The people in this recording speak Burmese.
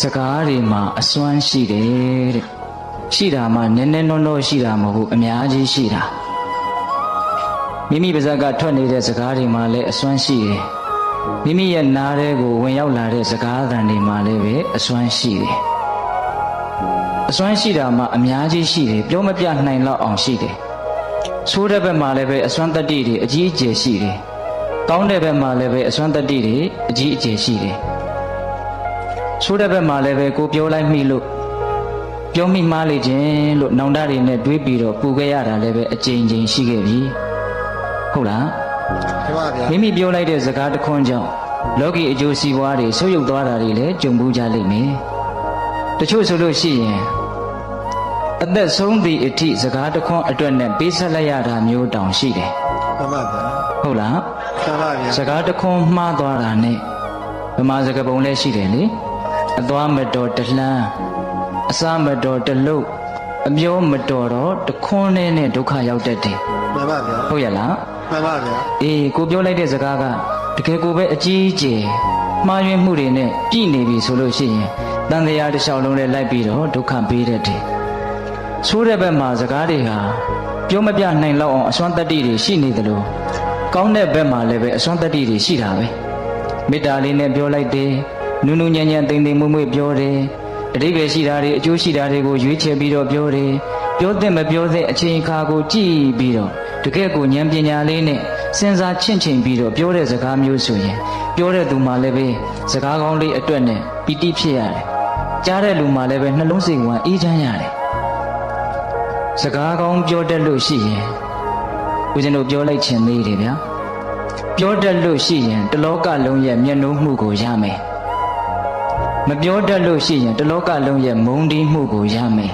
စကားတွေမှာအစွမ်းရှိတယ်တဲ့ရှိတာမှနည်းနည်းနောနောရှိတာမဟုတ်အများကြီးရှိတာမိမိပါဇက်ကထွက်နေတဲ့စကားတွေမှာလည်းအစွမ်းရှိတယ်မိမိရဲ့နားထဲကိုဝင်ရောက်လာတဲ့စကားသံတွေမှာလည်းပဲအစွမ်းရှိတယ်အစွမ်းရှိတာမှအများကြီးရှိတယ်ပြောမပြနိုင်တော့အောင်ရှိတယ်ဆိုးတဲ့ဘက်မှာလည်းပဲအစွမ်းတတ္တိတွေအကြီးအကျယ်ရှိတယ်ကောင်းတဲ့ဘက်မှာလည်းပဲအစွမ်းတတ္တိတွေအကြီးအကျယ်ရှိတယ်ဆိုးတဲ့ဘက်မှာလည်းပဲကိုပြောလိုက်မိလို့ပြောမိမှားလေခြင်းလို့နောင်တတွေနဲ့တွေးပြီးတော့ပူခဲ့ရတာလည်းပဲအကြိမ်ကြိမ်ရှိခဲ့ပြီဟုတ်လားဟုတ်ပါဗျာမိမိပြောလိုက်တဲ့စကားတစ်ခွန်းကြောင့်လောကီအကျိုးစီးပွားတွေဆုပ်ယုပ်သွားတာတွေလည်းကြုံဘူးကြလိမ့်မယ်တချို့ဆိုလို့ရှိရင်အသက်ဆုံးသည့်အထိစကားတစ်ခွန်းအတွက်နဲ့ပေးဆက်လိုက်ရတာမျိုးတောင်ရှိတယ်မှန်ပါဗျာဟုတ်လားမှန်ပါဗျာစကားတစ်ခွန်းမှားသွားတာနဲ့ဗမာစကားပုံလည်းရှိတယ်လေအသွားမတော်တလှမ်းအစားမတော်တလုတ်အပြောမတော်တော့တခွန်းနဲ့ဒုက္ခရောက်တတ်တယ်မှန်ပါဗျာဟုတ်ရလားမှန်ပါဗျာအေးကိုပြောလိုက်တဲ့စကားကတကယ်ကိုပဲအကြီးအကျယ်မှားယွင်းမှုတွေနဲ့ပြည်နေပြီဆိုလို့ရှိရင်တန်တရားတစ်လျှောက်လုံးနဲ့လိုက်ပြီးတော့ဒုက္ခပေးတတ်တယ်ဆိုးတဲ့ဘက်မှာစကားတွေဟာပြောမပြနိုင်လောက်အောင်အစွမ်းတတ္တိတွေရှိနေသလိုကောင်းတဲ့ဘက်မှာလည်းပဲအစွမ်းတတ္တိတွေရှိတာပဲမေတ္တာလေးနဲ့ပြောလိုက်တယ်နုနုညံ့ညံ့တိမ်တိမ်မွေ့မွေ့ပြောတယ်အဓိပ္ပာယ်ရှိတာတွေအကျိုးရှိတာတွေကိုရွေးချယ်ပြီးတော့ပြောတယ်ပြောတဲ့မပြောတဲ့အချိန်အခါကိုကြည့်ပြီးတော့တကယ့်ကိုဉာဏ်ပညာလေးနဲ့စဉ်းစားချင့်ချိန်ပြီးတော့ပြောတဲ့စကားမျိုးဆိုရင်ပြောတဲ့သူမှလည်းပဲစကားကောင်းလေးအတွက်နဲ့ပီတိဖြစ်ရတယ်ကြားတဲ့လူမှလည်းပဲနှလုံးစိတ်ဝမ်းအေးချမ်းရတယ်စကားကောင်းပြောတတ်လို့ရှိရင်ဦးဇင်းတို့ပြောလိုက်ခြင်းသေးတယ်ဗျာပြောတတ်လို့ရှိရင်တလောကလုံးရဲ့မျက်နှာမှုကိုရမယ်မပြောတတ်လို့ရှိရင်တလောကလုံးရဲ့မုန်းတီးမှုကိုရမယ်